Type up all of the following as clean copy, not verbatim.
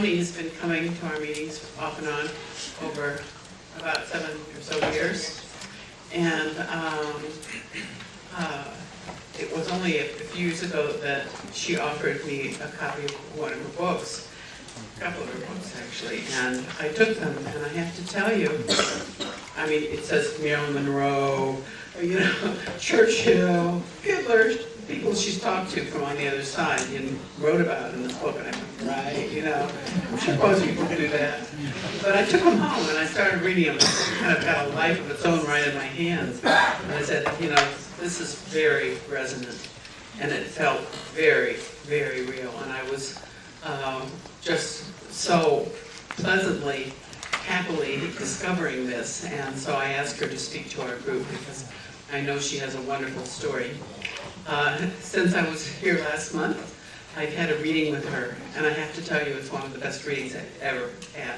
Toni's been coming to our meetings off and on over about 7 or so years. And it was only a few years ago that she offered me a copy of one of her books, a couple of her books actually, and I took them, and I have to tell you, I mean, it says Marilyn Monroe, you know, Churchill, Hitler, people she's talked to from on the other side and wrote about in this book, and I went, right, you know, I'm sure most people do that. But I took them home and I started reading them. It kind of got a life of its own right in my hands. And I said, you know, this is very resonant. And it felt very, very real. And I was just so pleasantly, happily discovering this. And so I asked her to speak to our group because I know she has a wonderful story. Since I was here last month, I've had a reading with her, and I have to tell you, it's one of the best readings I've ever had.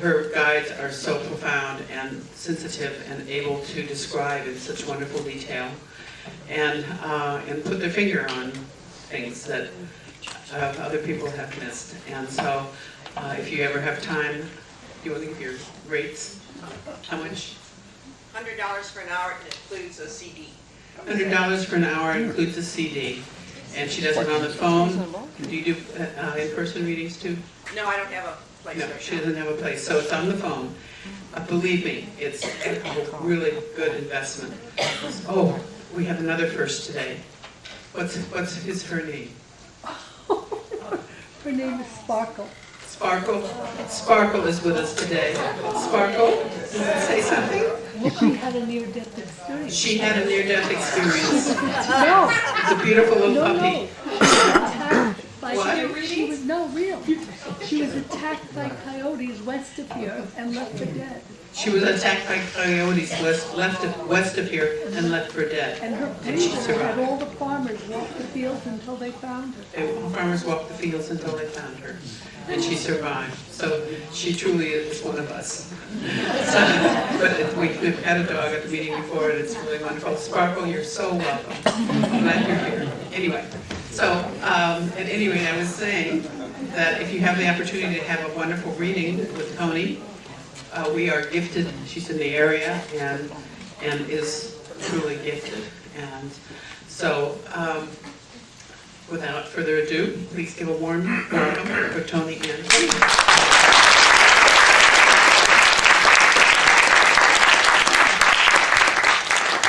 Her guides are so profound and sensitive and able to describe in such wonderful detail, and put their finger on things that other people have missed. And so, if you ever have time, do you want to give your rates? How much? $100 for an hour, and it includes a CD. $100 for an hour includes a CD. And she does it on the phone. Do you do in-person readings too? No, I don't have a place No, right she now. doesn't have a place, so it's on the phone. Believe me, it's a really good investment. Oh, we have another first today. Her name? Her name is Sparkle. Sparkle? Sparkle is with us today. Sparkle, does it say something? She had a near-death experience. She had a near-death experience. No, It's a beautiful little no, puppy. attacked by What? she was no real. She was attacked by coyotes west of here and left for dead. She was attacked by coyotes west of here and left for dead. And her And she people had survived. all the farmers walk the fields until they found her. And farmers walked the fields until they found her, and she survived. So she truly is one of us. But we've had a dog at the meeting before, and it's really wonderful. Sparkle, you're so welcome. I'm glad you're here. Anyway, so at any rate, I was saying that if you have the opportunity to have a wonderful reading with Toni, we are gifted. She's in the area and is truly gifted. And so, without further ado, please give a warm welcome for Toni Winninger.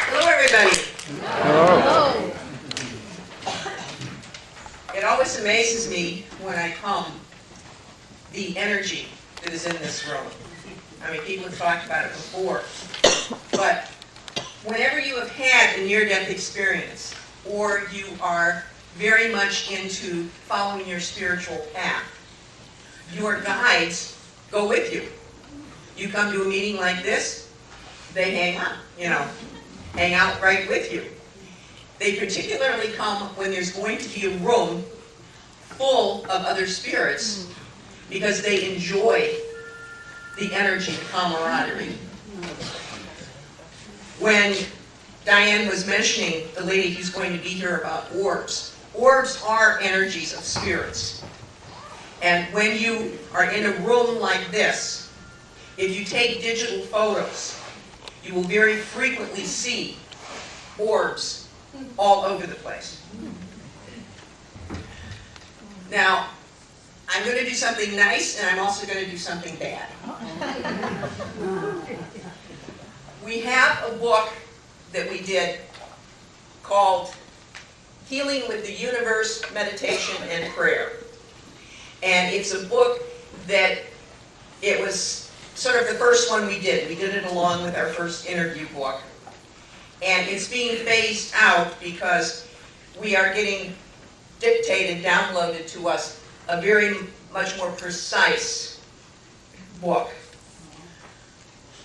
Hello, everybody. Oh, It always amazes me when I come, the energy that is in this room. I mean, people have talked about it before, but whenever you have had a near-death experience, or you are very much into following your spiritual path, your guides go with you. You come to a meeting like this, they hang out, hang out right with you. They particularly come when there's going to be a room full of other spirits because they enjoy the energy, the camaraderie. When Diane was mentioning the lady who's going to be here about orbs, orbs are energies of spirits. And when you are in a room like this, if you take digital photos, you will very frequently see orbs all over the place. Now, I'm going to do something nice, and I'm also going to do something bad. We have a book that we did called Healing with the Universe, Meditation and Prayer. And it's a book that it was sort of the first one we did. We did it along with our first interview book. And it's being phased out because we are getting dictated, downloaded to us, a very much more precise book.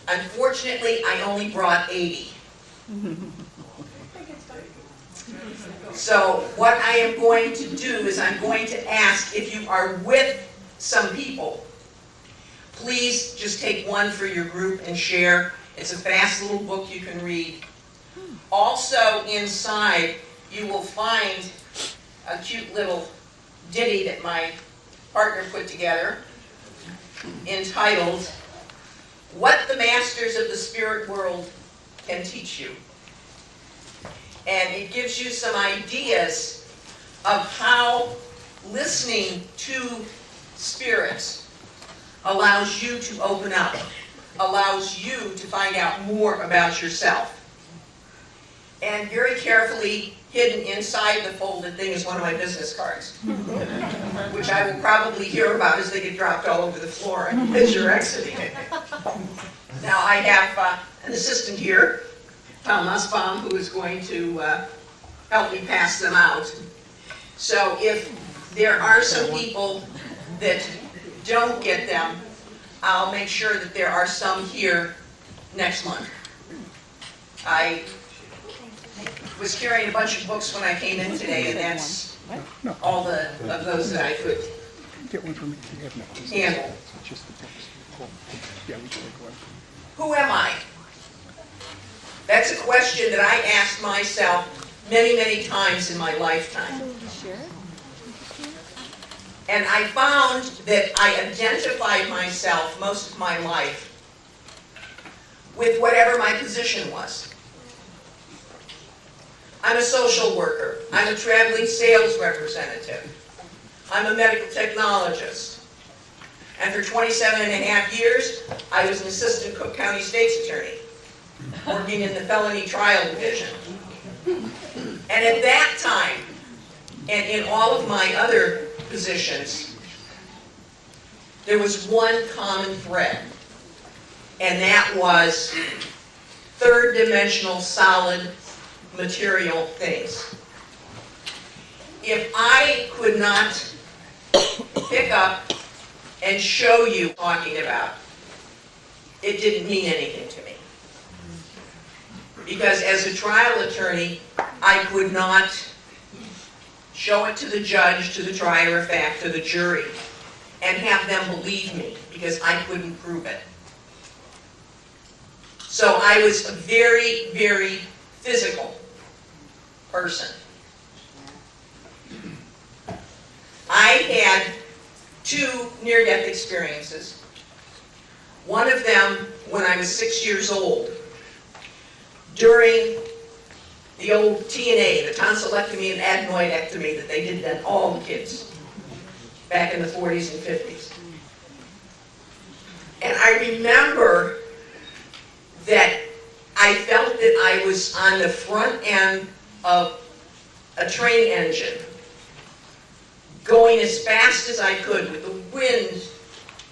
Unfortunately, I only brought 80. So what I am going to do is I'm going to ask if you are with some people, please just take one for your group and share. It's a fast little book you can read. Also inside, you will find a cute little ditty that my partner put together entitled, What the Masters of the Spirit World Can Teach You. And it gives you some ideas of how listening to spirits allows you to open up, allows you to find out more about yourself. And very carefully hidden inside the folded thing is one of my business cards, which I will probably hear about as they get dropped all over the floor as you're exiting. Now I have an assistant here, Tom Nussbaum, who is going to help me pass them out. So if there are some people that don't get them, I'll make sure that there are some here next month. I was carrying a bunch of books when I came in today, and that's all of those that I could handle. Who am I? That's a question that I asked myself many, many times in my lifetime. And I found that I identified myself most of my life with whatever my position was. I'm a social worker. I'm a traveling sales representative. I'm a medical technologist. And for 27 and a half years, I was an assistant Cook County State's attorney, working in the felony trial division. And at that time, and in all of my other positions, there was one common thread, and that was third dimensional solid material things. If I could not pick up and show you talking about, it didn't mean anything to me. Because as a trial attorney, I could not show it to the judge, to the trier of fact, to the jury, and have them believe me, because I couldn't prove it. So I was a very, very physical person. I had 2 near-death experiences. One of them when I was 6 years old, during the old TNA, the tonsillectomy and adenoidectomy that they did on all the kids back in the 40s and 50s. And I remember that I felt that I was on the front end of a train engine, going as fast as I could with the wind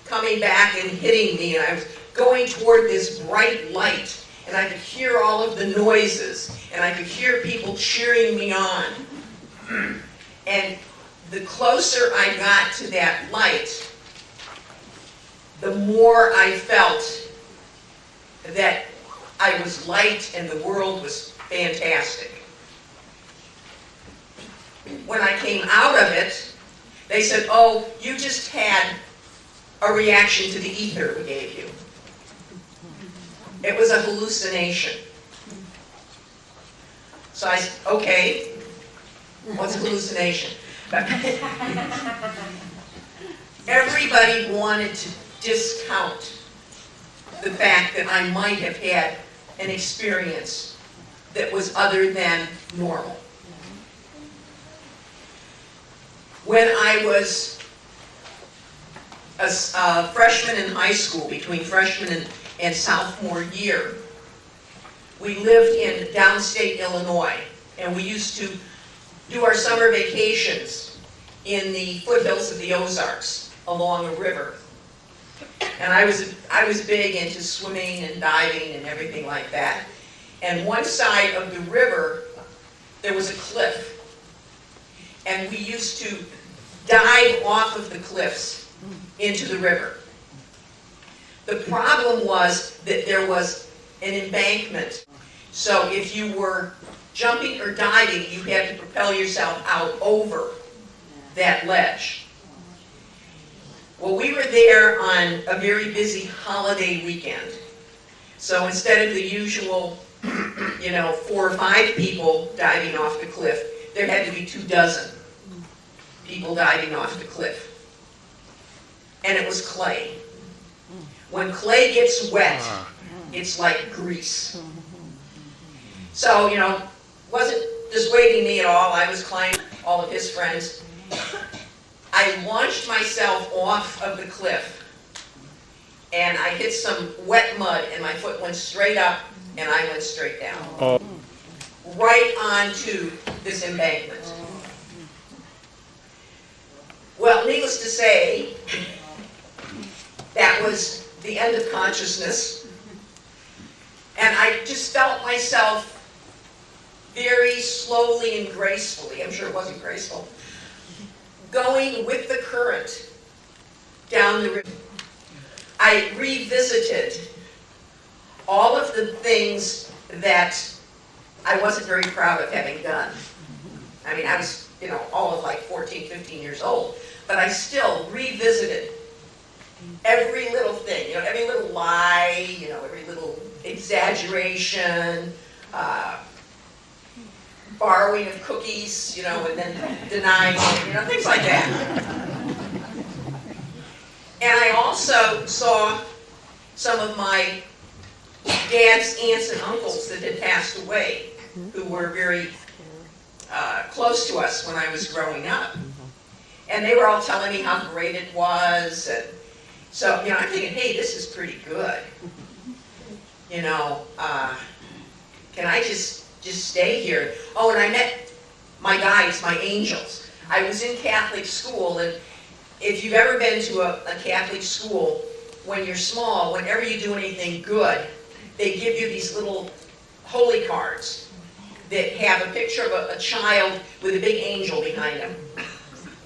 coming back and hitting me, and I was going toward this bright light, and I could hear all of the noises, and I could hear people cheering me on. And the closer I got to that light, the more I felt that I was light and the world was fantastic. When I came out of it, they said, "Oh, you just had a reaction to the ether we gave you." It was a hallucination. So I said, "Okay, what's a hallucination?" Everybody wanted to discount the fact that I might have had an experience that was other than normal. When I was a freshman in high school, between freshman and sophomore year, we lived in downstate Illinois, and we used to do our summer vacations in the foothills of the Ozarks along a river. And I was big into swimming and diving and everything like that. And one side of the river, there was a cliff. And we used to dive off of the cliffs into the river. The problem was that there was an embankment. So if you were jumping or diving, you had to propel yourself out over that ledge. Well, we were there on a very busy holiday weekend. So instead of the usual, 4 or 5 people diving off the cliff, there had to be 24 people diving off the cliff. and it was clay. When clay gets wet, it's like grease. So, you know, wasn't dissuading me at all. I was climbing, all of his friends. I launched myself off of the cliff, and I hit some wet mud, and my foot went straight up, and I went straight down. Right onto this embankment. Well, needless to say, that was the end of consciousness, and I just felt myself very slowly and gracefully, I'm sure it wasn't graceful, going with the current down the river. I revisited all of the things that I wasn't very proud of having done. I mean, I was, you know, all of like 14, 15 years old, but I still revisited every little thing, you know, every little lie, you know, every little exaggeration, borrowing of cookies, you know, and then denying it, you know, things like that. And I also saw some of my dad's aunts and uncles that had passed away, who were very close to us when I was growing up. And they were all telling me how great it was. And so, you know, I'm thinking, hey, this is pretty good. You know, can I just stay here? Oh, and I met my guides, my angels. I was in Catholic school, and if you've ever been to a Catholic school, when you're small, whenever you do anything good, they give you these little holy cards that have a picture of a child with a big angel behind them.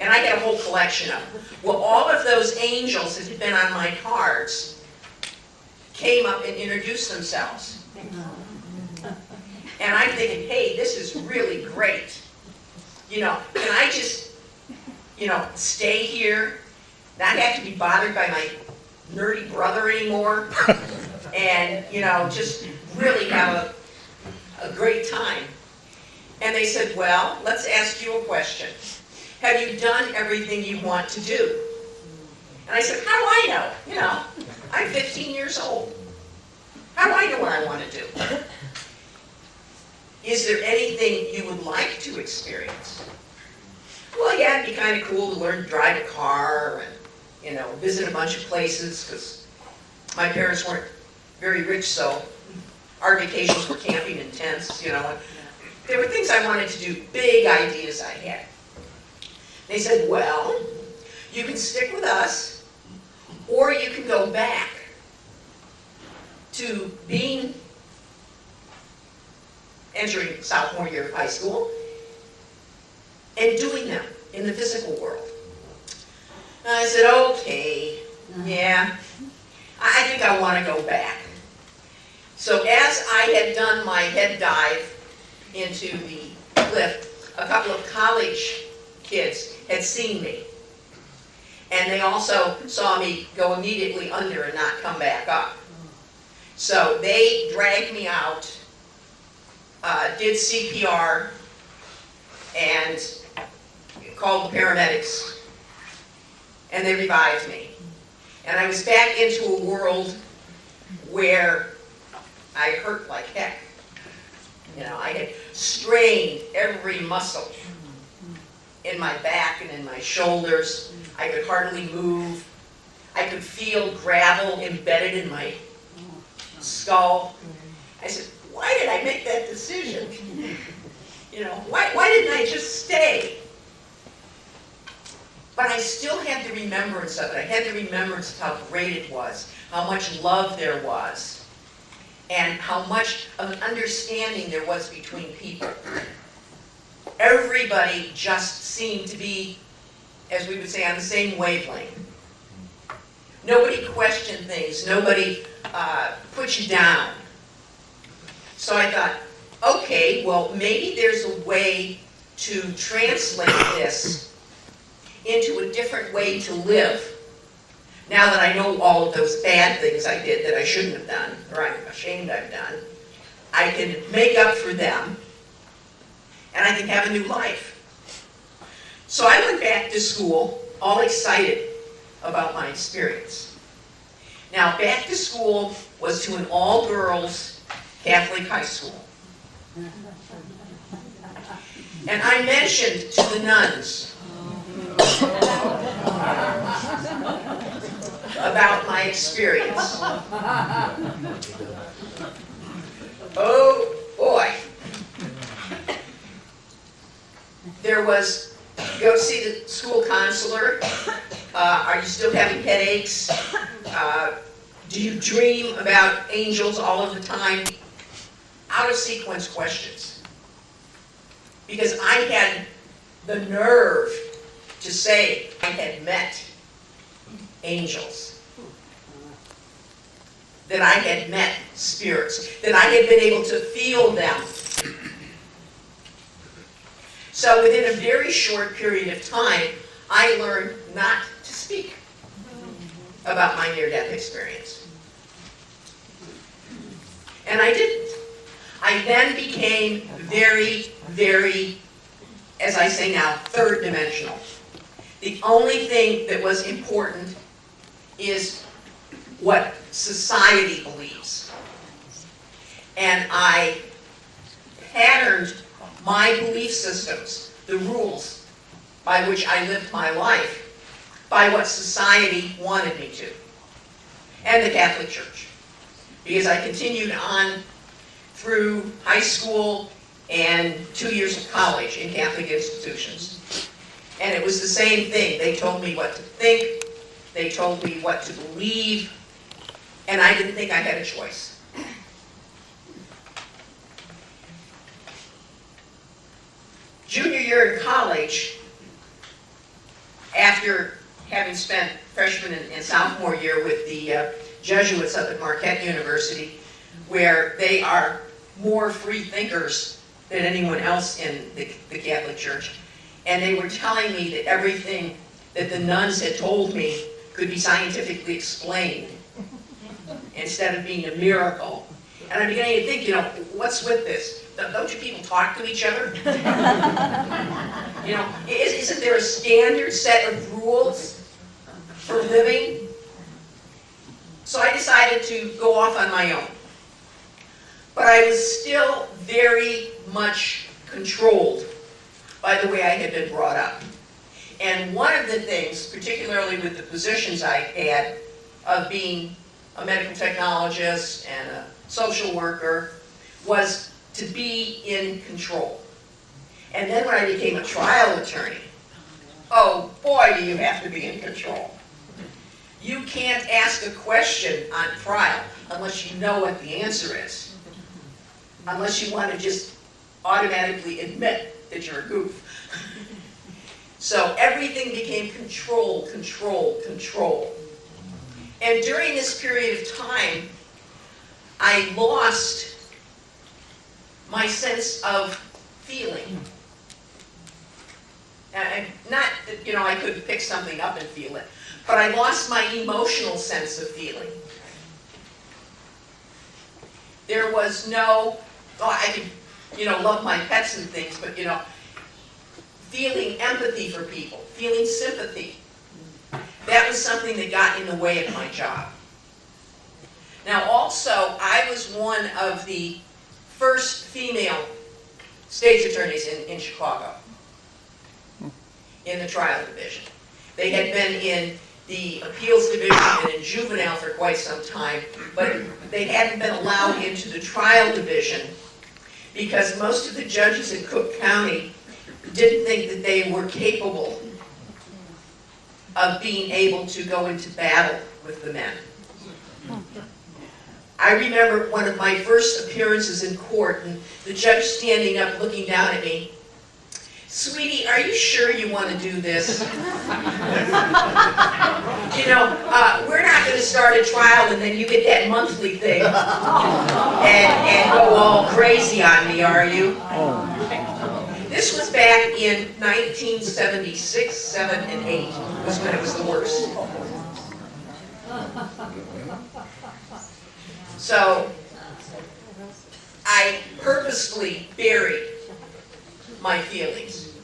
And I had a whole collection of them. Well, all of those angels that had been on my cards came up and introduced themselves. And I'm thinking, hey, this is really great. You know, can I just, you know, stay here, not have to be bothered by my nerdy brother anymore, and, you know, just really have a great time. And they said, well, let's ask you a question. Have you done everything you want to do? And I said, how do I know? You know, I'm 15 years old. How do I know what I want to do? Is there anything you would like to experience? Well, yeah, it'd be kind of cool to learn to drive a car and, you know, visit a bunch of places, because my parents weren't very rich, so our vacations were camping in tents, you know. And there were things I wanted to do, big ideas I had. They said, well, you can stick with us, or you can go back to entering sophomore year of high school and doing them in the physical world. And I said, okay, yeah, I think I want to go back. So as I had done my head dive into the cliff, a couple of college kids had seen me. And they also saw me go immediately under and not come back up. So they dragged me out, did CPR, and called the paramedics, and they revived me. And I was back into a world where I hurt like heck. You know, I had strained every muscle in my back and in my shoulders. I could hardly move. I could feel gravel embedded in my skull. I said, why did I make that decision? You know, why didn't I just stay? But I still had the remembrance of it. I had the remembrance of how great it was, how much love there was, and how much of an understanding there was between people. Everybody just seemed to be, as we would say, on the same wavelength. Nobody questioned things. Nobody put you down. So I thought, okay, well, maybe there's a way to translate this into a different way to live. Now that I know all of those bad things I did that I shouldn't have done, or I'm ashamed I've done, I can make up for them, and I can have a new life. So I went back to school, all excited, about my experience. Now, back to school was to an all-girls Catholic high school. And I mentioned to the nuns about my experience. Oh boy. There was, go see the school counselor. Are you still having headaches? Do you dream about angels all of the time? Out of sequence questions. Because I had the nerve to say I had met angels, that I had met spirits, that I had been able to feel them. So within a very short period of time, I learned not to speak about my near-death experience. And I didn't. I then became very, very, as I say now, third dimensional. The only thing that was important is what society believes. And I patterned my belief systems, the rules by which I lived my life, by what society wanted me to, and the Catholic Church. Because I continued on through high school and 2 years of college in Catholic institutions. And it was the same thing. They told me what to think, they told me what to believe, and I didn't think I had a choice. Junior year in college, after having spent freshman and sophomore year with the Jesuits up at Marquette University, where they are more free thinkers than anyone else in the Catholic Church, and they were telling me that everything that the nuns had told me could be scientifically explained instead of being a miracle. And I'm beginning to think, you know, what's with this? Don't you people talk to each other? You know, isn't there a standard set of rules for living? So I decided to go off on my own. But I was still very much controlled by the way I had been brought up. And one of the things, particularly with the positions I had of being a medical technologist and a social worker, was to be in control. And then when I became a trial attorney, oh boy, do you have to be in control. You can't ask a question on trial unless you know what the answer is. Unless you want to just automatically admit that you're a goof. So everything became control, control, control. And during this period of time, I lost my sense of feeling. And not that, you know, I could pick something up and feel it, but I lost my emotional sense of feeling. There was no, oh, I could, you know, love my pets and things, but, you know, feeling empathy for people, feeling sympathy, that was something that got in the way of my job. Now also, I was one of the first female state's attorneys in Chicago, in the trial division. They had been in the appeals division and in juvenile for quite some time, but they hadn't been allowed into the trial division because most of the judges in Cook County didn't think that they were capable of being able to go into battle with the men. I remember one of my first appearances in court and the judge standing up looking down at me. Sweetie, are you sure you want to do this? You know, we're not going to start a trial and then you get that monthly thing and go all crazy on me, are you? This was back in 1976, 7, and 8, was when it was the worst. So, I purposefully buried my feelings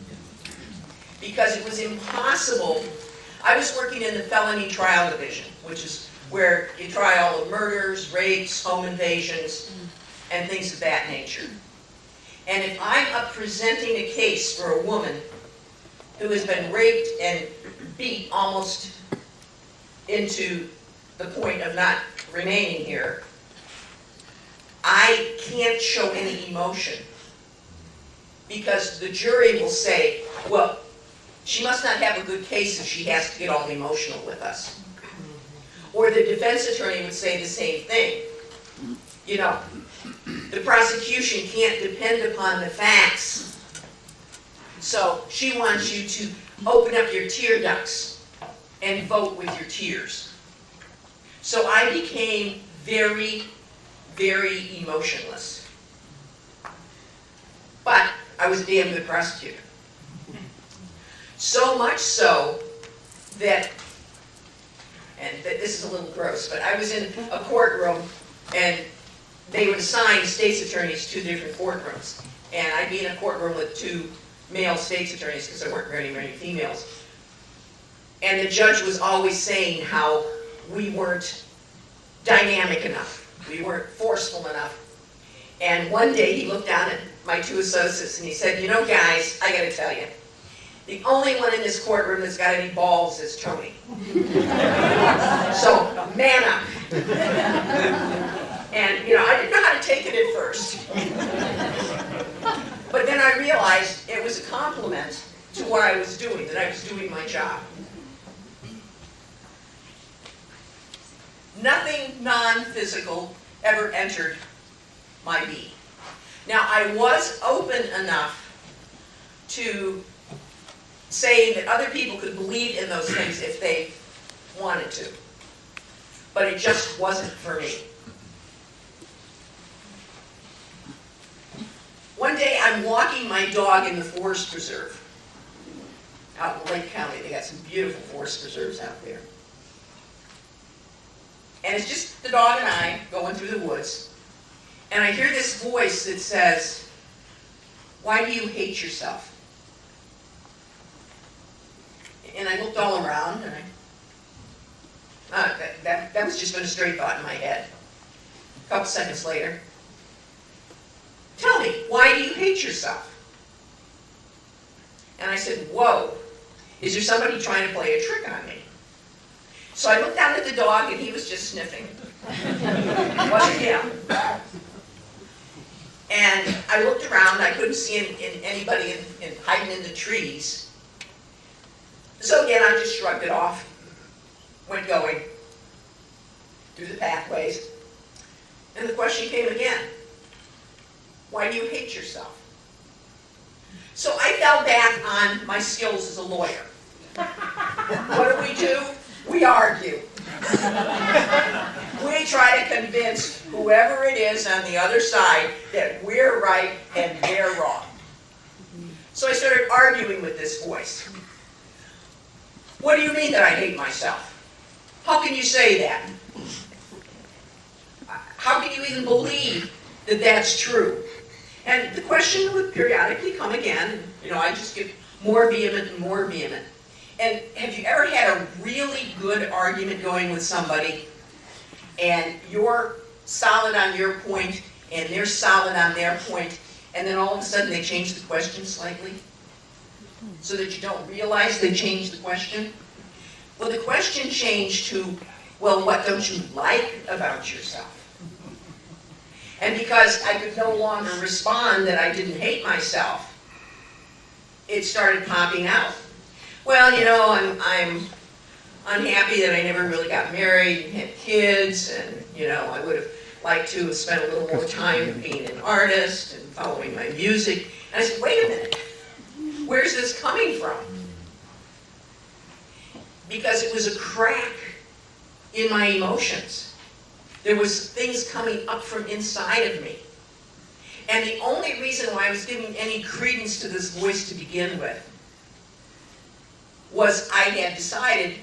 because it was impossible. I was working in the felony trial division, which is where you try all the murders, rapes, home invasions, and things of that nature. And if I'm up presenting a case for a woman who has been raped and beat almost into the point of not remaining here, I can't show any emotion, because the jury will say, well, she must not have a good case if she has to get all emotional with us. Or the defense attorney would say the same thing. You know, the prosecution can't depend upon the facts. So she wants you to open up your tear ducts and vote with your tears. So I became very, very emotionless. But I was a damn good prosecutor. So much so that, and this is a little gross, but I was in a courtroom and they would assign state's attorneys to different courtrooms. And I'd be in a courtroom with 2 male state's attorneys because there weren't very many females. And the judge was always saying how we weren't dynamic enough. We weren't forceful enough. And one day he looked down at my 2 associates and he said, you know guys, I gotta tell you, the only one in this courtroom that's got any balls is Toni. So, man up. And, you know, I didn't know how to take it at first. But then I realized it was a compliment to what I was doing, that I was doing my job. Nothing non-physical ever entered my being. Now, I was open enough to saying that other people could believe in those things if they wanted to. But it just wasn't for me. One day I'm walking my dog in the forest preserve. Out in Lake County, they got some beautiful forest preserves out there. And it's just the dog and I going through the woods. And I hear this voice that says, why do you hate yourself? And I looked all around, and that was just been a straight thought in my head. A couple seconds later, tell me, why do you hate yourself? And I said, whoa, is there somebody trying to play a trick on me? So I looked down at the dog, and he was just sniffing. It wasn't him. And I looked around, I couldn't see anybody hiding in the trees. So again, I just shrugged it off, went going through the pathways, and the question came again. Why do you hate yourself? So I fell back on my skills as a lawyer. What do? We argue. We try to convince whoever it is on the other side that we're right and they're wrong. So I started arguing with this voice. What do you mean that I hate myself? How can you say that? How can you even believe that that's true? And the question would periodically come again, and I just get more vehement and more vehement. And have you ever had a really good argument going with somebody, and you're solid on your point, and they're solid on their point, and then all of a sudden they change the question slightly, so that you don't realize they changed the question? Well, the question changed to, well, what don't you like about yourself? And because I could no longer respond that I didn't hate myself, it started popping out. Well, I'm unhappy that I never really got married and had kids, and, I would have liked to have spent a little more time being an artist and following my music. And I said, wait a minute, where's this coming from? Because it was a crack in my emotions. There was things coming up from inside of me. And the only reason why I was giving any credence to this voice to begin with was I had decided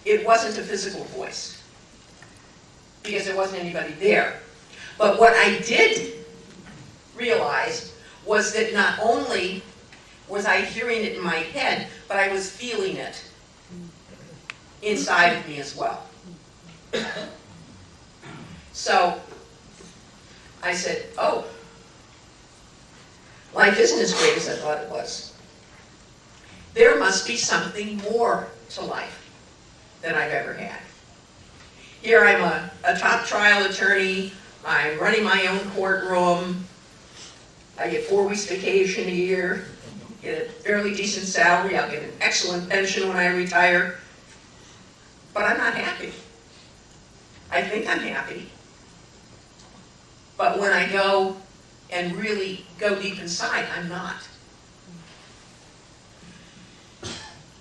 it wasn't a physical voice, because there wasn't anybody there. But what I did realize was that not only was I hearing it in my head, but I was feeling it. inside of me as well. So I said, oh, life isn't as great as I thought it was. There must be something more to life than I've ever had. Here I'm a top trial attorney, I'm running my own courtroom, I get 4 weeks vacation a year, get a fairly decent salary, I'll get an excellent pension when I retire, but I'm not happy. I think I'm happy. But when I go and really go deep inside, I'm not.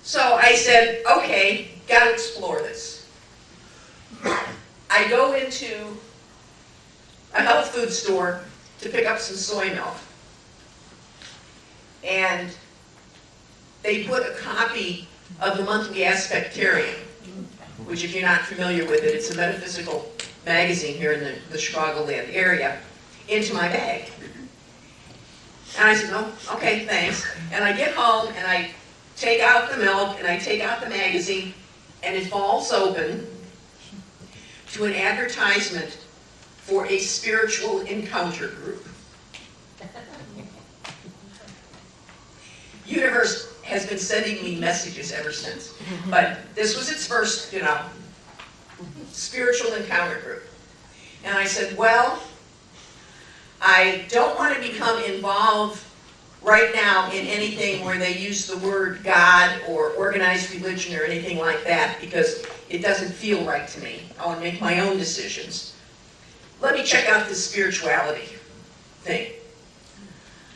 So I said, okay, gotta explore this. I go into a health food store to pick up some soy milk. And they put a copy of the Monthly Aspectarian, which if you're not familiar with it, it's a metaphysical magazine here in the Chicagoland area, into my bag. And I said, oh, okay, thanks. And I get home and I take out the milk and I take out the magazine and it falls open to an advertisement for a spiritual encounter group. Universe has been sending me messages ever since. But this was its first, spiritual encounter group. And I said, well, I don't want to become involved right now in anything where they use the word God or organized religion or anything like that because it doesn't feel right to me. I want to make my own decisions. Let me check out this spirituality thing.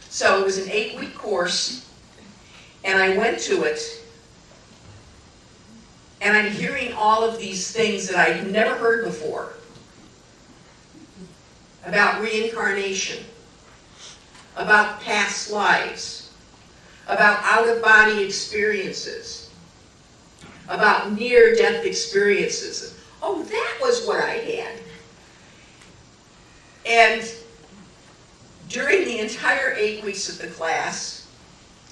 So it was an 8-week course, and I went to it, and I'm hearing all of these things that I'd never heard before about reincarnation, about past lives, about out-of-body experiences, about near-death experiences. Oh, that was what I had. And during the entire 8 weeks of the class,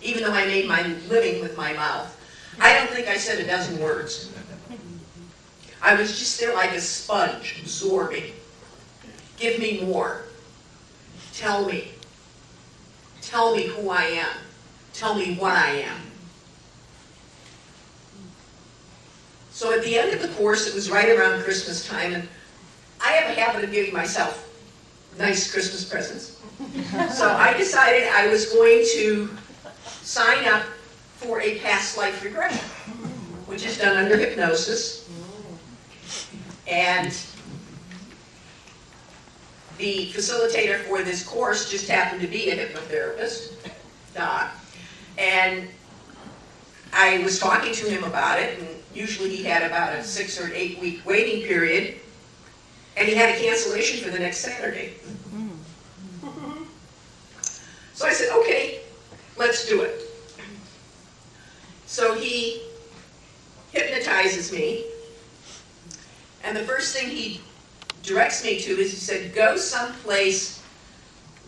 even though I made my living with my mouth, I don't think I said a dozen words. I was just there like a sponge, absorbing. Give me more. Tell me. Tell me who I am. Tell me what I am. So at the end of the course, it was right around Christmas time, and I have a habit of giving myself nice Christmas presents. So I decided I was going to sign up for a past life regression, which is done under hypnosis. And the facilitator for this course just happened to be a hypnotherapist, Doc. And I was talking to him about it, and usually he had about a 6 or 8 week waiting period, and he had a cancellation for the next Saturday. So I said, okay, let's do it. So he hypnotizes me, and the first thing he directs me to is he said, go someplace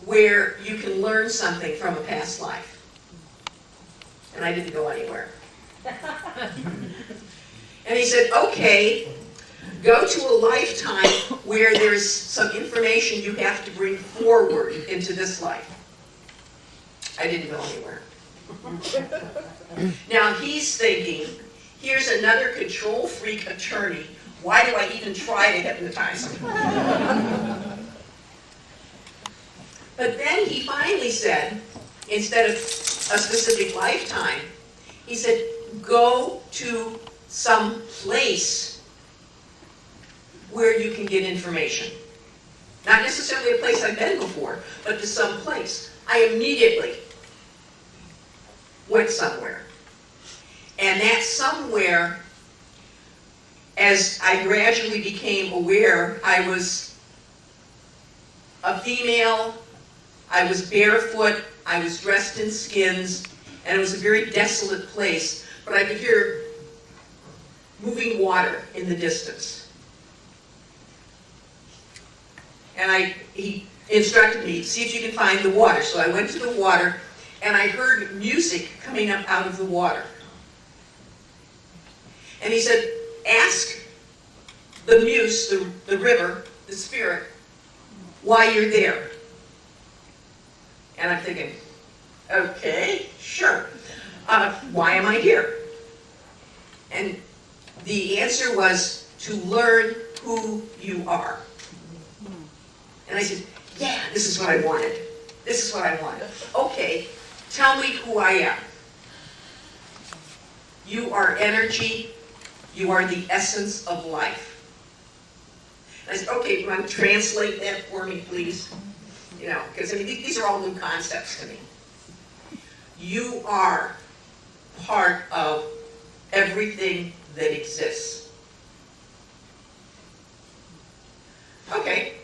where you can learn something from a past life. And I didn't go anywhere. And he said, okay, go to a lifetime where there's some information you have to bring forward into this life. I didn't go anywhere. Now he's thinking, here's another control freak attorney. Why do I even try to hypnotize him? But then he finally said, instead of a specific lifetime, he said, go to some place where you can get information. Not necessarily a place I've been before, but to some place. I immediately went somewhere. And that somewhere, as I gradually became aware, I was a female, I was barefoot, I was dressed in skins, and it was a very desolate place, but I could hear moving water in the distance. And he instructed me, see if you can find the water. So I went to the water, and I heard music coming up out of the water. And he said, ask the muse, the river, the spirit, why you're there. And I'm thinking, okay, sure. Why am I here? And the answer was to learn who you are. And I said, yeah, this is what I wanted. This is what I wanted. Okay, tell me who I am. You are energy. You are the essence of life. I said, okay, you want to translate that for me, please? You know, because I mean, these are all new concepts to me. You are part of everything that exists. Okay.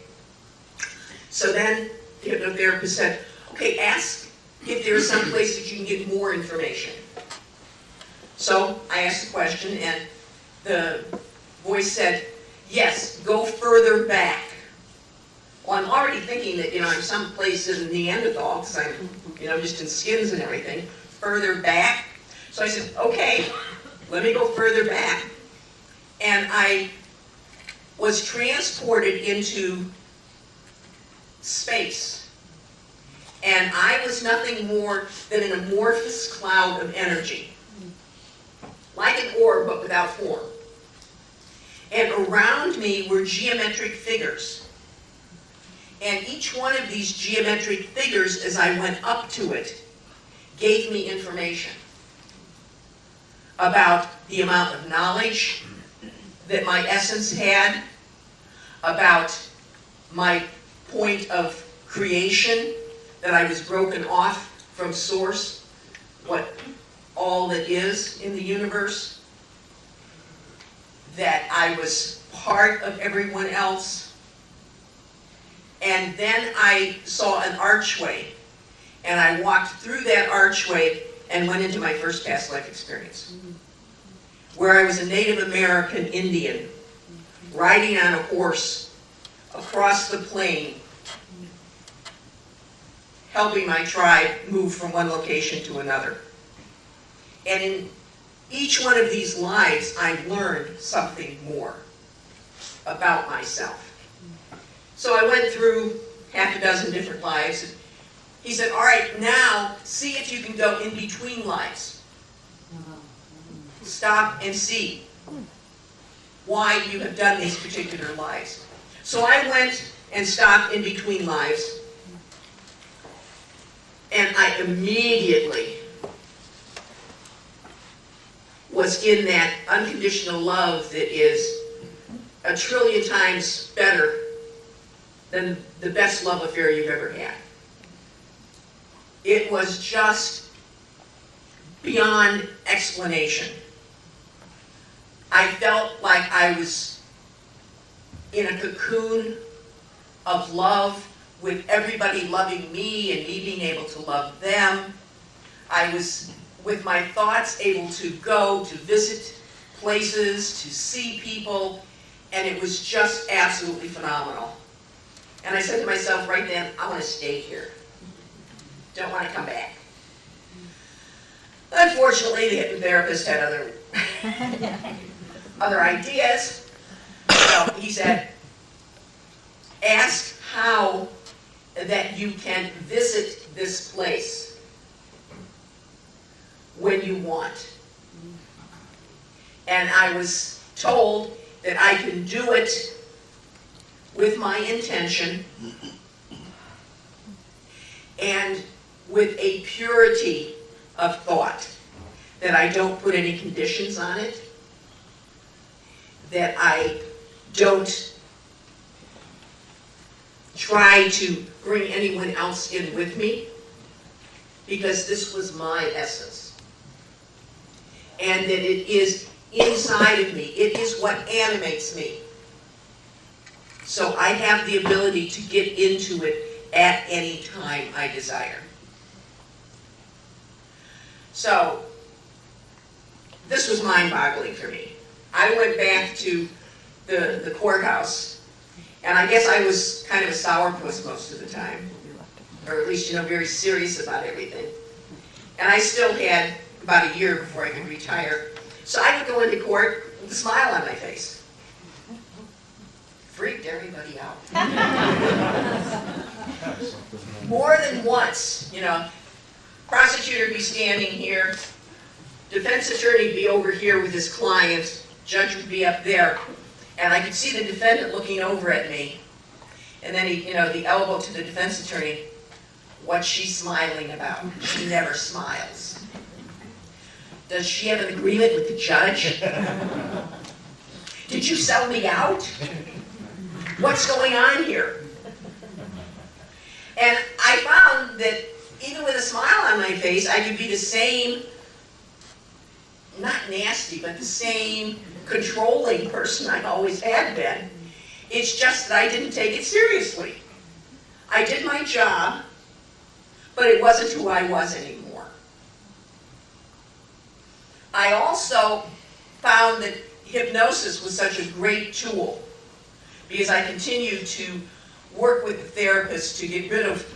So then the hypnotherapist said, okay, ask if there's some place that you can get more information. So I asked the question, and the voice said, yes, go further back. Well, I'm already thinking that, you know, I'm someplace in Neanderthal, because I'm, you know, just in skins and everything, further back. So I said, okay, let me go further back. And I was transported into space. And I was nothing more than an amorphous cloud of energy. Like an orb, but without form. And around me were geometric figures. And each one of these geometric figures, as I went up to it, gave me information about the amount of knowledge that my essence had, about my point of creation, that I was broken off from source, what all that is in the universe, that I was part of everyone else. And then I saw an archway, and I walked through that archway and went into my first past life experience, where I was a Native American Indian riding on a horse across the plain, helping my tribe move from one location to another. And in each one of these lives, I learned something more about myself. So I went through half a dozen different lives. He said, all right, now see if you can go in between lives. Stop and see why you have done these particular lives. So I went and stopped in between lives, and I immediately was in that unconditional love that is a trillion times better than the best love affair you've ever had. It was just beyond explanation. I felt like I was in a cocoon of love, with everybody loving me and me being able to love them. I was, with my thoughts, able to go to visit places, to see people, and it was just absolutely phenomenal. And I said to myself right then, I want to stay here. Don't want to come back. Unfortunately, the hypnotherapist had other ideas. So he said, ask how that you can visit this place when you want. And I was told that I can do it with my intention and with a purity of thought, that I don't put any conditions on it, that I don't try to bring anyone else in with me, because this was my essence. And that it is inside of me. It is what animates me. So I have the ability to get into it at any time I desire. So this was mind-boggling for me. I went back to the courthouse, and I guess I was kind of a sourpuss most of the time, or at least, you know, very serious about everything. And I still had about a year before I could retire. So I would go into court, with a smile on my face. Freaked everybody out. More than once, you know, prosecutor be standing here, defense attorney be over here with his client, judge would be up there, and I could see the defendant looking over at me, and then he, you know, the elbow to the defense attorney, what's she smiling about? She never smiles. Does she have an agreement with the judge? Did you sell me out? What's going on here? And I found that even with a smile on my face, I could be the same, not nasty, but the same controlling person I always had been. It's just that I didn't take it seriously. I did my job, but it wasn't who I was anymore. I also found that hypnosis was such a great tool because I continued to work with the therapist to get rid of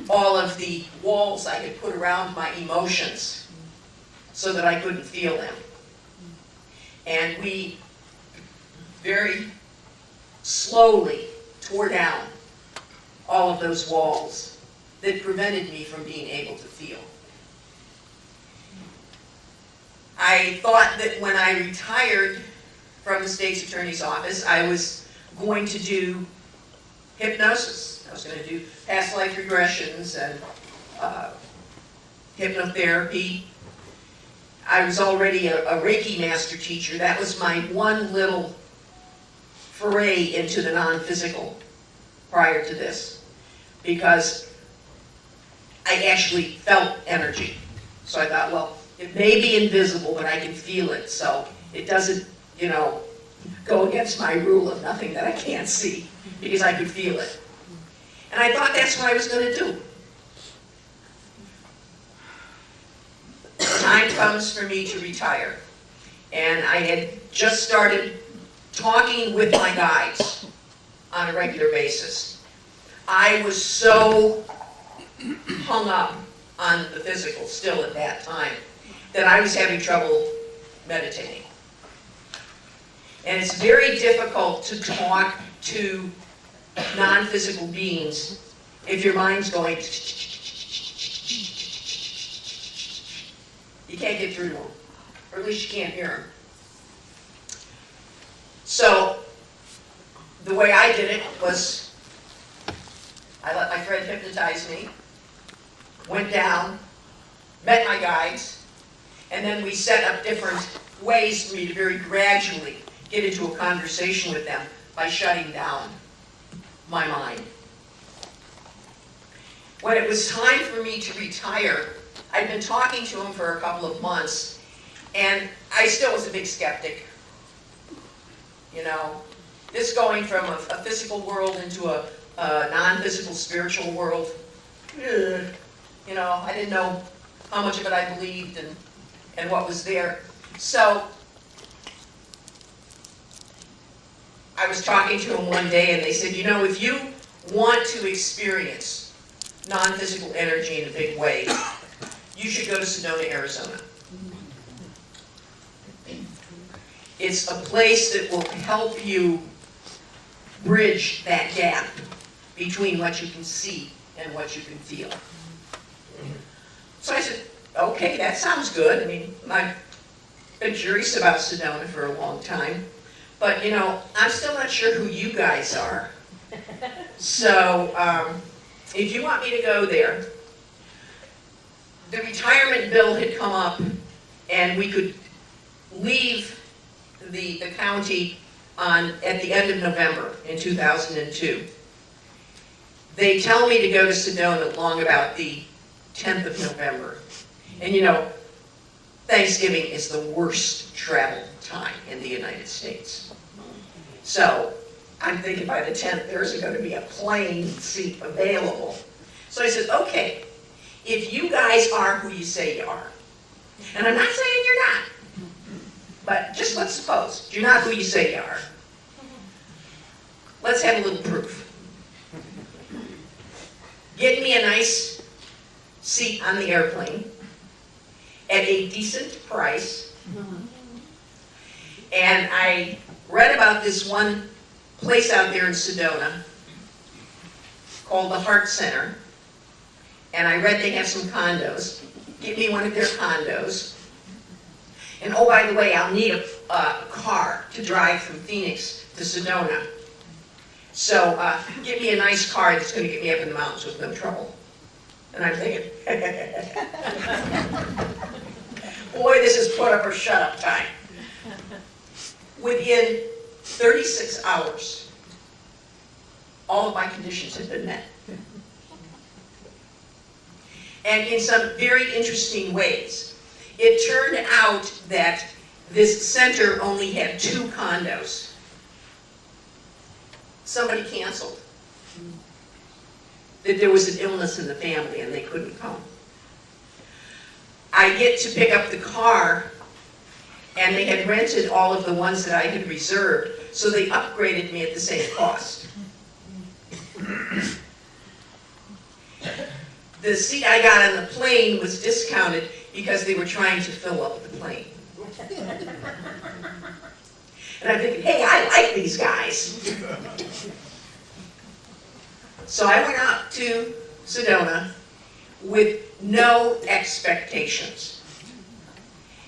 all of the walls I had put around my emotions so that I couldn't feel them. And we very slowly tore down all of those walls that prevented me from being able to feel. I thought that when I retired from the state's attorney's office, I was going to do hypnosis. I was going to do past life regressions and hypnotherapy. I was already a Reiki master teacher. That was my one little foray into the non-physical prior to this, because I actually felt energy. So I thought, well, it may be invisible, but I can feel it, so it doesn't, you know, go against my rule of nothing that I can't see, because I could feel it. And I thought that's what I was going to do. Time comes for me to retire, and I had just started talking with my guides on a regular basis. I was so hung up on the physical still at that time that I was having trouble meditating. And it's very difficult to talk to non-physical beings if your mind's going, you can't get through to them, or at least you can't hear them. So the way I did it was I let my friend hypnotize me, went down, met my guides, and then we set up different ways for me to very gradually get into a conversation with them by shutting down my mind. When it was time for me to retire, I'd been talking to him for a couple of months, and I still was a big skeptic. You know, this going from a physical world into a non-physical spiritual world, you know, I didn't know how much of it I believed and what was there. So I was talking to him one day, and they said, you know, if you want to experience non-physical energy in a big way, you should go to Sedona, Arizona. It's a place that will help you bridge that gap between what you can see and what you can feel. So I said, okay, that sounds good. I mean, I've been curious about Sedona for a long time, but you know, I'm still not sure who you guys are. So if you want me to go there, the retirement bill had come up, and we could leave the county at the end of November in 2002. They tell me to go to Sedona along about the 10th of November. And you know, Thanksgiving is the worst travel time in the United States. So I'm thinking by the 10th there's going to be a plane seat available. So I said, okay, if you guys are who you say you are, and I'm not saying you're not, but just let's suppose you're not who you say you are. Let's have a little proof. Get me a nice seat on the airplane at a decent price. And I read about this one place out there in Sedona called the Heart Center. And I read they have some condos. Give me one of their condos. And oh, by the way, I'll need a car to drive from Phoenix to Sedona. So give me a nice car that's going to get me up in the mountains with no trouble. And I'm thinking, boy, this is put up or shut up time. Within 36 hours, all of my conditions had been met. And in some very interesting ways. It turned out that this center only had 2 condos. Somebody canceled. That there was an illness in the family and they couldn't come. I get to pick up the car, and they had rented all of the ones that I had reserved, so they upgraded me at the same cost. The seat I got on the plane was discounted because they were trying to fill up the plane. And I'm thinking, hey, I like these guys. So I went out to Sedona with no expectations.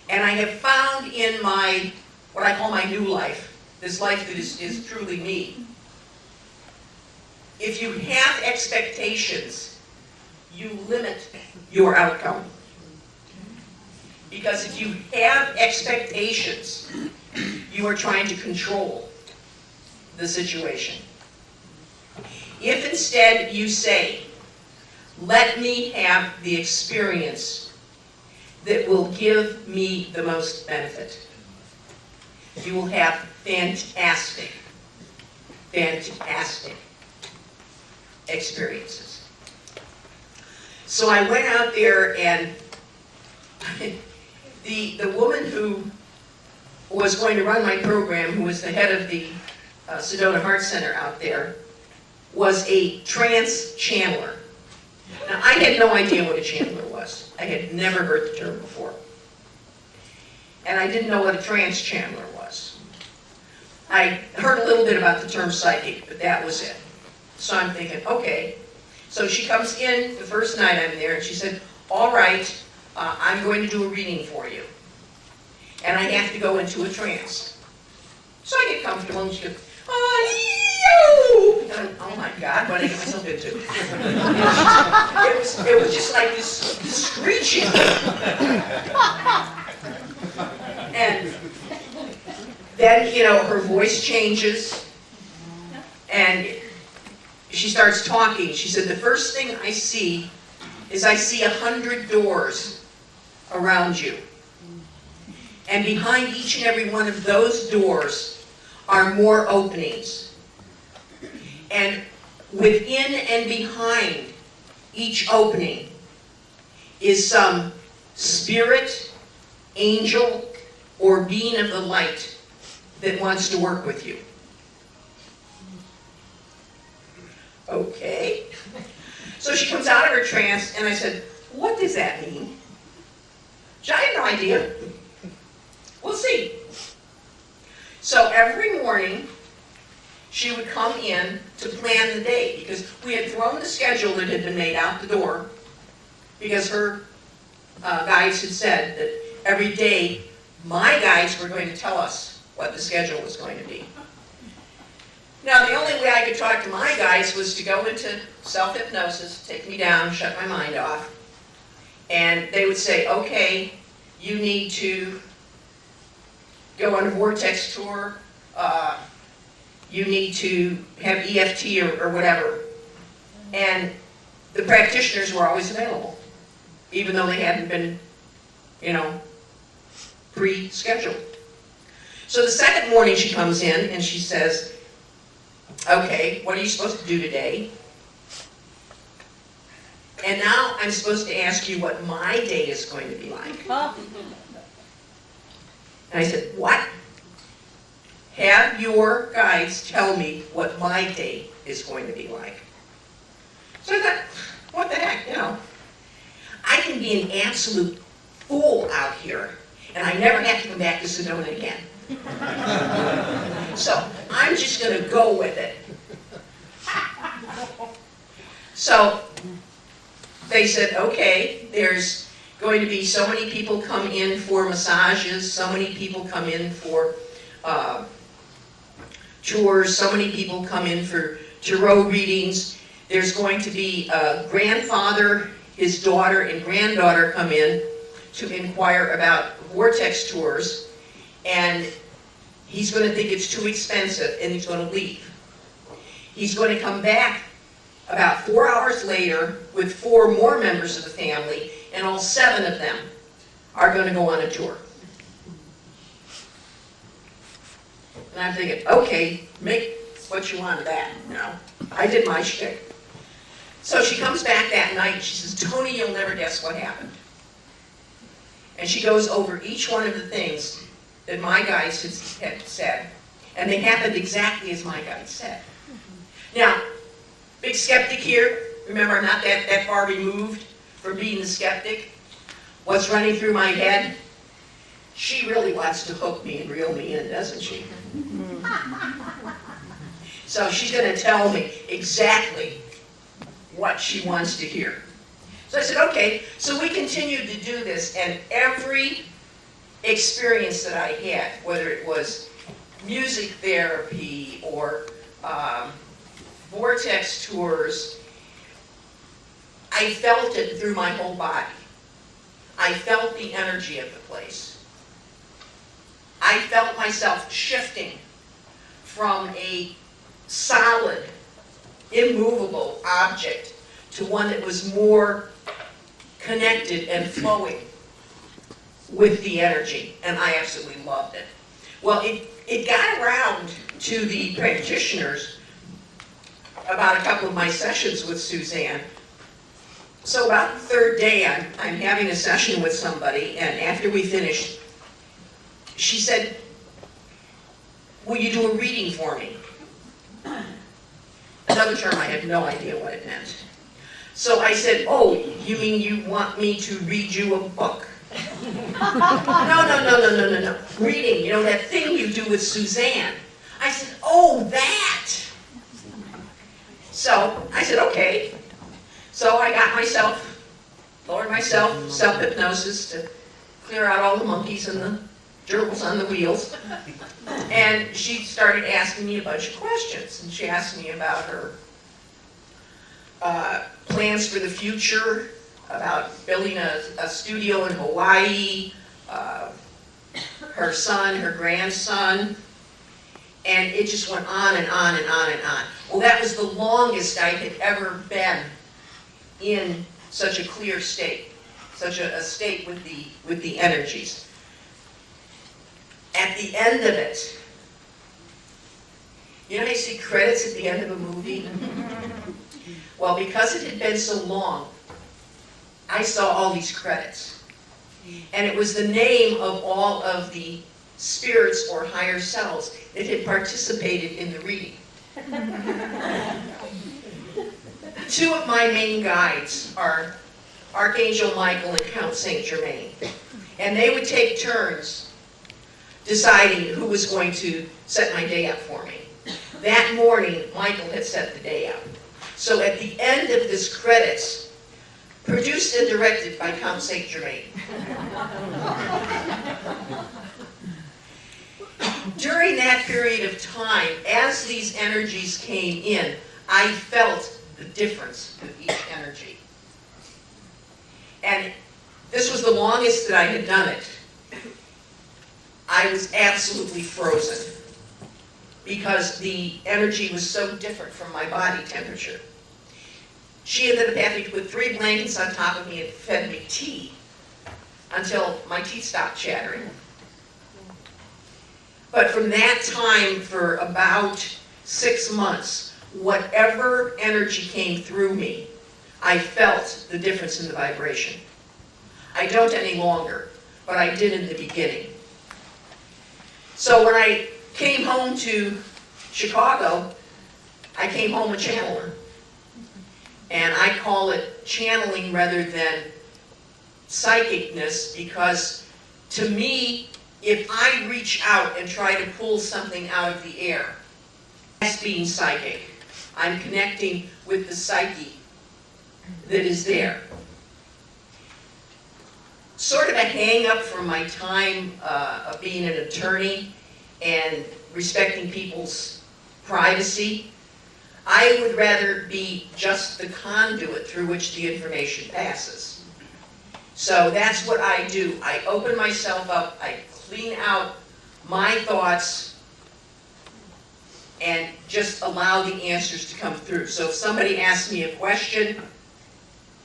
And I have found in my, what I call my new life, this life that is truly me, if you have expectations, you limit your outcome. Because if you have expectations, you are trying to control the situation. If instead you say, let me have the experience that will give me the most benefit, you will have fantastic, fantastic experiences. So I went out there, and the woman who was going to run my program, who was the head of the Sedona Heart Center out there, was a trance channeler. Now, I had no idea what a channeler was. I had never heard the term before. And I didn't know what a trance channeler was. I heard a little bit about the term psychic, but that was it. So I'm thinking, okay. So she comes in the first night I'm there, and she said, all right, I'm going to do a reading for you. And I have to go into a trance. So I get comfortable, and she goes, oh, oh my God, what did I get myself into? It was just like this screeching. And then, you know, her voice changes, and she starts talking. She said, the first thing I see is I see 100 doors around you. And behind each and every one of those doors are more openings. And within and behind each opening is some spirit, angel, or being of the light that wants to work with you. Okay. So she comes out of her trance, and I said, what does that mean? I have no idea. We'll see. So every morning, she would come in to plan the day, because we had thrown the schedule that had been made out the door, because her guides had said that every day my guides were going to tell us what the schedule was going to be. Now, the only way I could talk to my guides was to go into self-hypnosis, take me down, shut my mind off, and they would say, okay, you need to go on a vortex tour, you need to have EFT or whatever. And the practitioners were always available, even though they hadn't been, you know, pre-scheduled. So the second morning she comes in and she says, okay, what are you supposed to do today? And now I'm supposed to ask you what my day is going to be like. And I said, what? Have your guides tell me what my day is going to be like. So I thought, what the heck, you know. I can be an absolute fool out here, and I never have to come back to Sedona again. So I'm just going to go with it. So they said, okay, there's going to be so many people come in for massages, so many people come in for tours, so many people come in for tarot readings. There's going to be a grandfather, his daughter, and granddaughter come in to inquire about vortex tours, and he's going to think it's too expensive, and he's going to leave. He's going to come back about 4 hours later with 4 more members of the family, and all 7 of them are going to go on a tour. And I'm thinking, okay, make what you want of that, you know. I did my shtick. So she comes back that night, and she says, Toni, you'll never guess what happened. And she goes over each one of the things that my guides had said, and they happened exactly as my guides said. Now, big skeptic here. Remember, I'm not that far removed from being the skeptic. What's running through my head? She really wants to hook me and reel me in, doesn't she? So she's going to tell me exactly what she wants to hear. So I said, okay. So we continued to do this, and every experience that I had, whether it was music therapy or vortex tours, I felt it through my whole body. I felt the energy of the place. I felt myself shifting from a solid, immovable object to one that was more connected and flowing with the energy, and I absolutely loved it. Well, it got around to the practitioners about a couple of my sessions with Suzanne. So about the third day, I'm having a session with somebody, and after we finished, she said, will you do a reading for me? Another term I had no idea what it meant. So I said, oh, you mean you want me to read you a book? No. Reading, you know, that thing you do with Suzanne. I said, oh, that. So I said, okay. So I got lowered myself, self-hypnosis to clear out all the monkeys and the gerbils on the wheels. And she started asking me a bunch of questions. And she asked me about her plans for the future, about building a studio in Hawaii, her son, her grandson, and it just went on and on and on and on. Well, that was the longest I had ever been in such a clear state, such a state with the energies. At the end of it, you know how you see credits at the end of a movie? Well, because it had been so long, I saw all these credits. And it was the name of all of the spirits or higher selves that had participated in the reading. Two of my main guides are Archangel Michael and Count Saint Germain. And they would take turns deciding who was going to set my day up for me. That morning, Michael had set the day up. So at the end of this credits, produced and directed by Count Saint Germain. During that period of time, as these energies came in, I felt the difference with each energy. And this was the longest that I had done it. I was absolutely frozen because the energy was so different from my body temperature. She ended up having to put 3 blankets on top of me and fed me tea until my teeth stopped chattering. But from that time, for about 6 months, whatever energy came through me, I felt the difference in the vibration. I don't any longer, but I did in the beginning. So when I came home to Chicago, I came home a channeler. And I call it channeling rather than psychicness, because to me, if I reach out and try to pull something out of the air, that's being psychic. I'm connecting with the psyche that is there. Sort of a hang-up from my time of being an attorney and respecting people's privacy. I would rather be just the conduit through which the information passes. So that's what I do. I open myself up, I clean out my thoughts, and just allow the answers to come through. So if somebody asks me a question,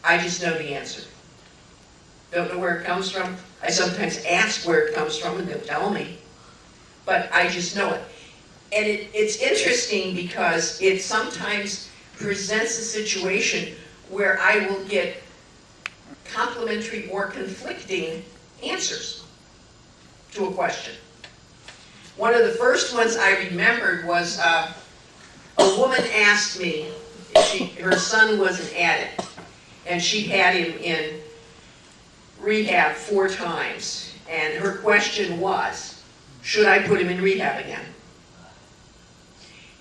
I just know the answer. Don't know where it comes from. I sometimes ask where it comes from and they'll tell me, but I just know it. And it's interesting because it sometimes presents a situation where I will get complementary or conflicting answers to a question. One of the first ones I remembered was a woman asked me, her son was an addict, and she had him in rehab 4 times. And her question was, should I put him in rehab again?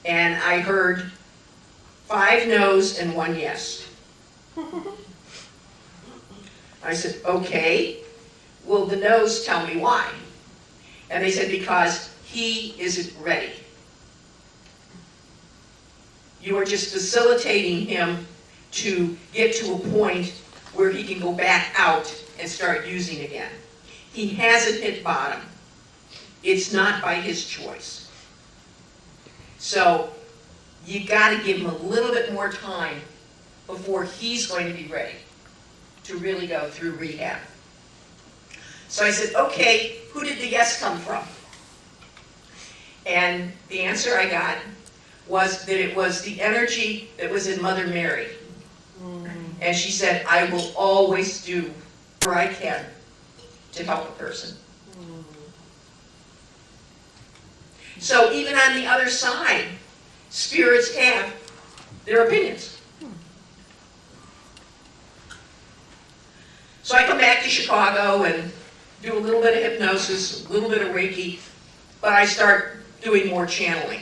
And I heard 5 no's and 1 yes. I said, okay, well, the no's tell me why. And they said, because he isn't ready. You are just facilitating him to get to a point where he can go back out and start using again. He hasn't hit bottom. It's not by his choice. So you got to give him a little bit more time before he's going to be ready to really go through rehab. So I said, okay, who did the yes come from? And the answer I got was that it was the energy that was in Mother Mary. And she said, I will always do whatever I can to help a person. So even on the other side, spirits have their opinions. So I come back to Chicago and do a little bit of hypnosis, a little bit of Reiki, but I start doing more channeling.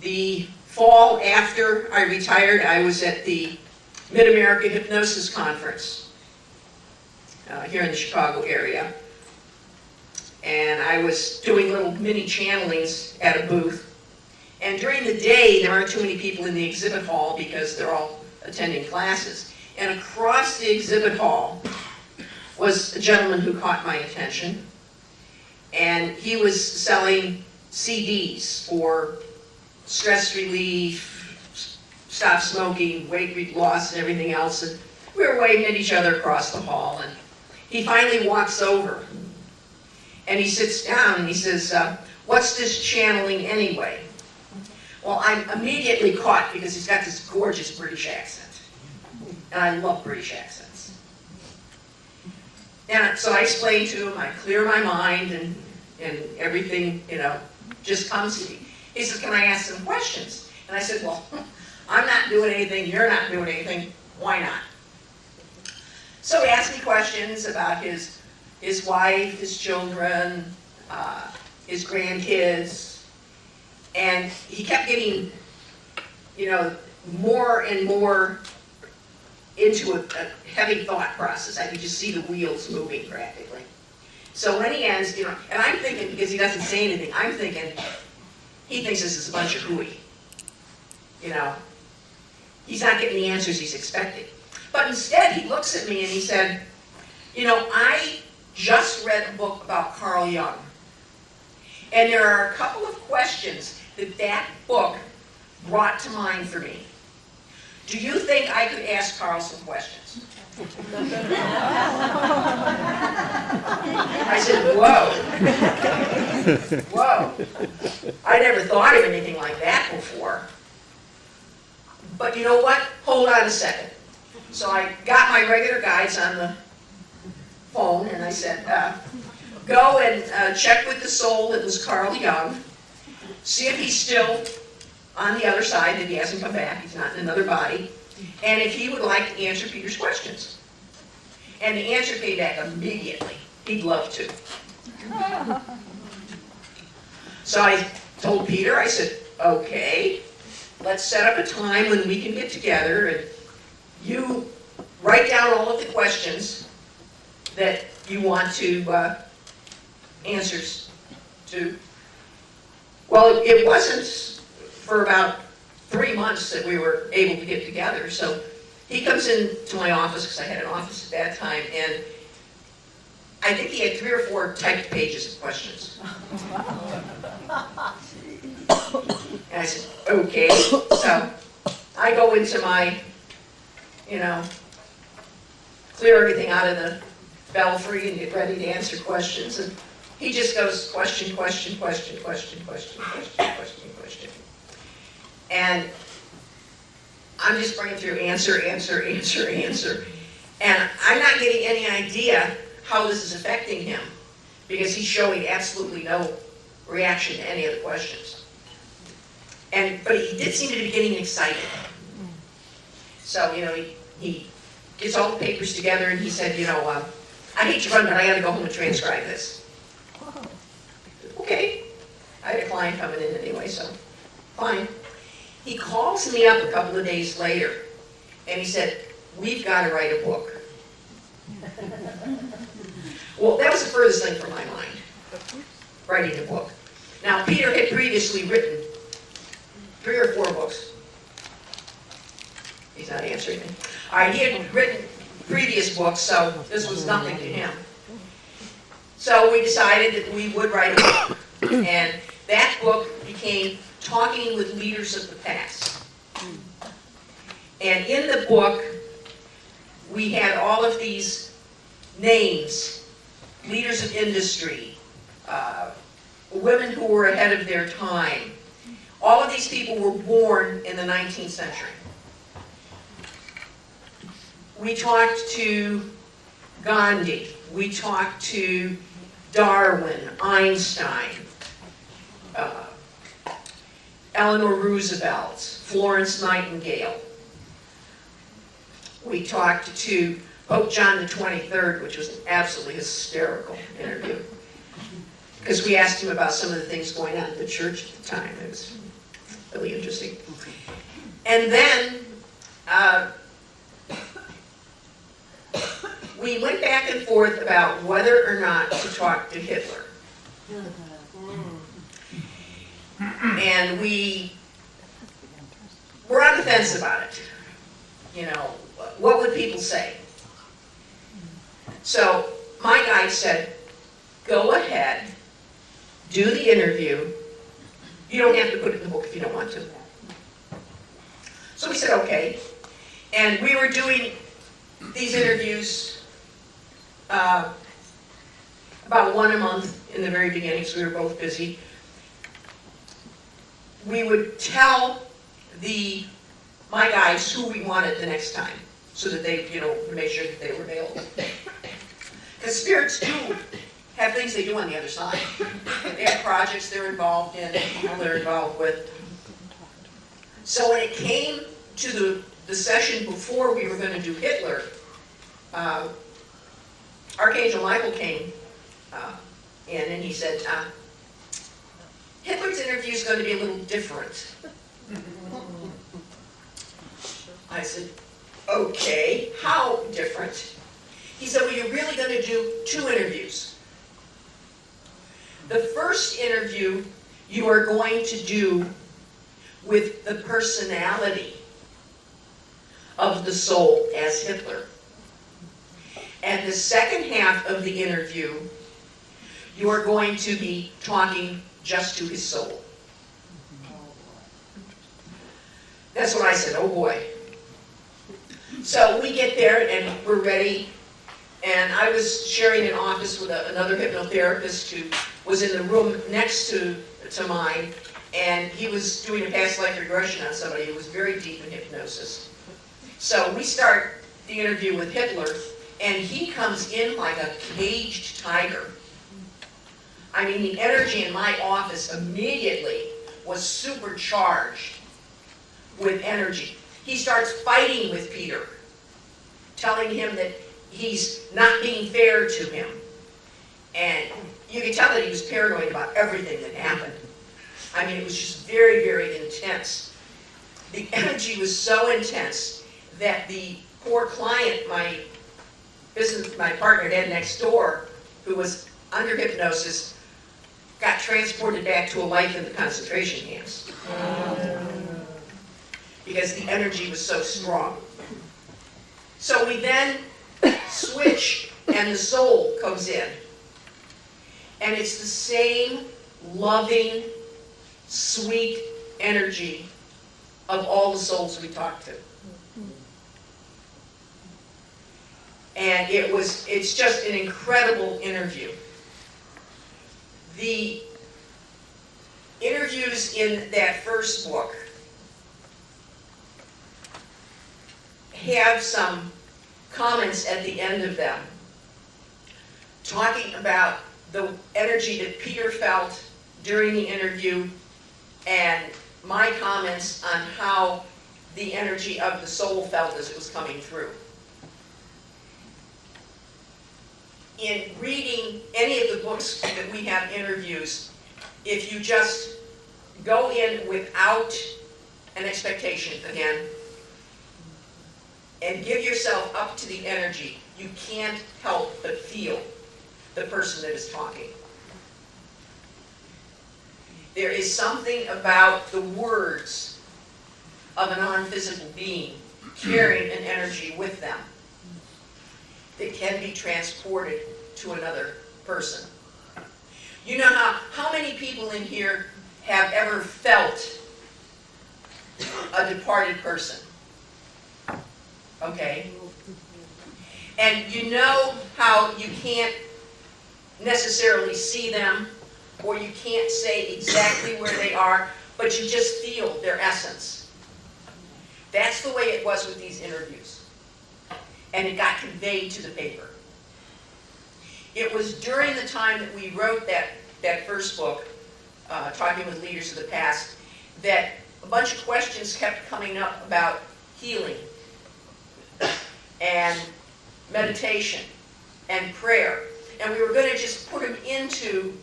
The fall after I retired, I was at the Mid-America Hypnosis Conference here in the Chicago area. And I was doing little mini channelings at a booth. And during the day, there aren't too many people in the exhibit hall because they're all attending classes. And across the exhibit hall was a gentleman who caught my attention. And he was selling CDs for stress relief, stop smoking, weight loss, and everything else. And we were waving at each other across the hall. And he finally walks over. And he sits down and he says, what's this channeling anyway? Well, I'm immediately caught because he's got this gorgeous British accent. And I love British accents. And so I explain to him, I clear my mind, and everything, just comes to me. He says, can I ask some questions? And I said, well, I'm not doing anything, you're not doing anything, why not? So he asked me questions about his wife, his children, his grandkids, and he kept getting, more and more into a heavy thought process. I could just see the wheels moving practically. So when he ends, and I'm thinking, because he doesn't say anything, I'm thinking, he thinks this is a bunch of hooey. He's not getting the answers he's expecting. But instead, he looks at me and he said, I just read a book about Carl Jung. And there are a couple of questions that book brought to mind for me. Do you think I could ask Carl some questions? I said, whoa. I never thought of anything like that before. But you know what? Hold on a second. So I got my regular guides on the phone and I said, go and check with the soul that was Carl Jung. See if he's still on the other side, that he hasn't come back, he's not in another body. And if he would like to answer Peter's questions. And the answer came back immediately. He'd love to. So I told Peter, I said, okay, let's set up a time when we can get together and you write down all of the questions that you want to answers to. Well, it wasn't for about 3 months that we were able to get together. So he comes into my office, because I had an office at that time, and I think he had 3 or 4 typed pages of questions. And I said, okay. So I go into my, clear everything out of the belfry and get ready to answer questions. And he just goes question, question, question, question, question, question, question, question. And I'm just bringing through answer, answer, answer, answer. And I'm not getting any idea how this is affecting him, because he's showing absolutely no reaction to any of the questions. But he did seem to be getting excited. So, he gets all the papers together and he said, I hate to run, but I gotta go home and transcribe this. Okay. I had a client coming in anyway, so fine. He calls me up a couple of days later and he said, we've got to write a book. Well, that was the furthest thing from my mind, writing a book. Now, Peter had previously written 3 or 4 books. He's not answering me. All right, he had written previous books, so this was nothing to him. So we decided that we would write a book. And that book became Talking with Leaders of the Past. And in the book, we had all of these names, leaders of industry, women who were ahead of their time. All of these people were born in the 19th century. We talked to Gandhi. We talked to Darwin, Einstein, Eleanor Roosevelt, Florence Nightingale. We talked to Pope John the 23rd, which was an absolutely hysterical interview, because we asked him about some of the things going on at the church at the time. It was really interesting. And then we went back and forth about whether or not to talk to Hitler. And we were on the fence about it. What would people say? So my guy said, go ahead, do the interview. You don't have to put it in the book if you don't want to. So we said, okay. And we were doing these interviews about 1 a month in the very beginning, so we were both busy. We would tell my guys who we wanted the next time, so that they, make sure that they were available. Because spirits do have things they do on the other side. They have projects they're involved in, people they're involved with. So when it came to the session before we were going to do Hitler, Archangel Michael came in and he said, Hitler's interview is going to be a little different. I said, okay, how different? He said, well, you're really going to do 2 interviews. The first interview you are going to do with the personality of the soul as Hitler. And the second half of the interview, you are going to be talking just to his soul. That's what I said, oh boy. So we get there and we're ready. And I was sharing an office with another hypnotherapist who was in the room next to mine. And he was doing a past life regression on somebody who was very deep in hypnosis. So we start the interview with Hitler, and he comes in like a caged tiger. I mean, the energy in my office immediately was supercharged with energy. He starts fighting with Peter, telling him that he's not being fair to him. And you could tell that he was paranoid about everything that happened. I mean, it was just very, very intense. The energy was so intense that the poor client, my partner Ed next door, who was under hypnosis, got transported back to a life in the concentration camps. Because the energy was so strong. So we then switch and the soul comes in. And it's the same loving, sweet energy of all the souls we talked to. And it's just an incredible interview. The interviews in that first book have some comments at the end of them talking about the energy that Peter felt during the interview and my comments on how the energy of the soul felt as it was coming through. In reading any of the books that we have interviews, if you just go in without an expectation again, and give yourself up to the energy, you can't help but feel the person that is talking. There is something about the words of a non-physical being carrying an energy with them that can be transported to another person. You know how many people in here have ever felt a departed person? Okay? And you know how you can't necessarily see them, or you can't say exactly where they are, but you just feel their essence. That's the way it was with these interviews. And it got conveyed to the paper. It was during the time that we wrote that first book, Talking with Leaders of the Past, that a bunch of questions kept coming up about healing and meditation and prayer. And we were going to just put them into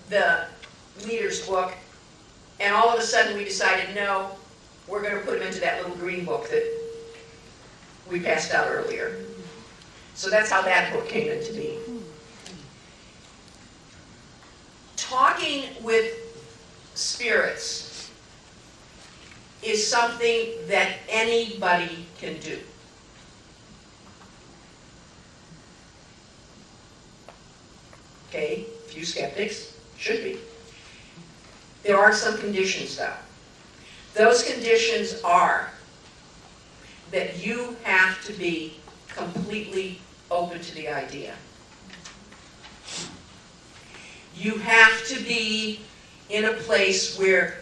the leader's book, and all of a sudden we decided, no, we're going to put them into that little green book that we passed out earlier. So that's how that book came into being. Talking with spirits is something that anybody can do. Okay, a few skeptics, should be. There are some conditions though. Those conditions are that you have to be completely open to the idea. You have to be in a place where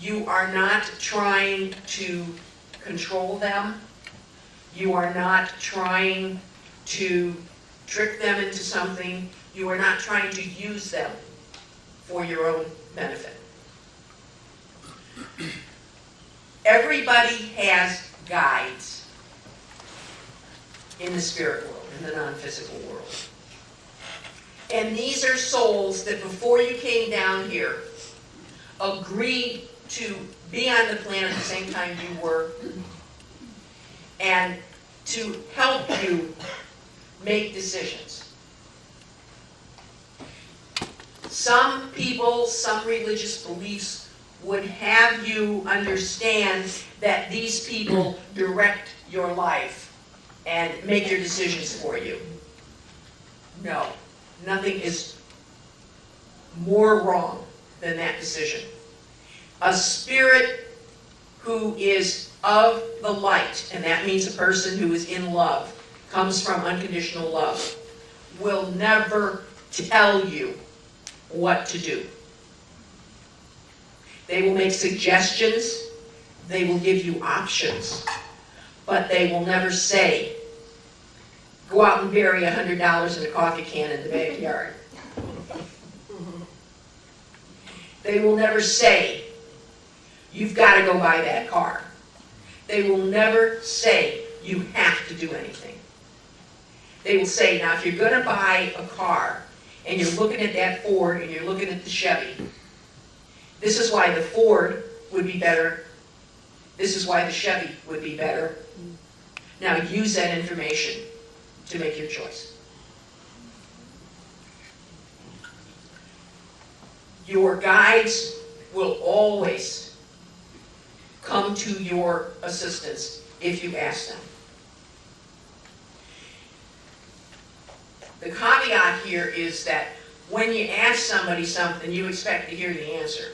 you are not trying to control them. You are not trying to trick them into something. You are not trying to use them for your own benefit. Everybody has guides in the spirit world, in the non-physical world. And these are souls that before you came down here agreed to be on the planet at the same time you were and to help you make decisions. Some people, some religious beliefs would have you understand that these people direct your life and make your decisions for you. No, nothing is more wrong than that decision. A spirit who is of the light, and that means a person who is in love, comes from unconditional love, will never tell you what to do. They will make suggestions, they will give you options, but they will never say, go out and bury $100 in a coffee can in the backyard. They will never say, you've got to go buy that car. They will never say, you have to do anything. They will say, now if you're gonna buy a car, and you're looking at that Ford and you're looking at the Chevy, this is why the Ford would be better, this is why the Chevy would be better. Now use that information to make your choice. Your guides will always come to your assistance if you ask them. The caveat here is that when you ask somebody something, you expect to hear the answer.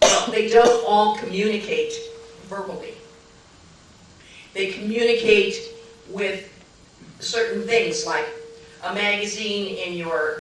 Well, they don't all communicate verbally. They communicate with certain things like a magazine in your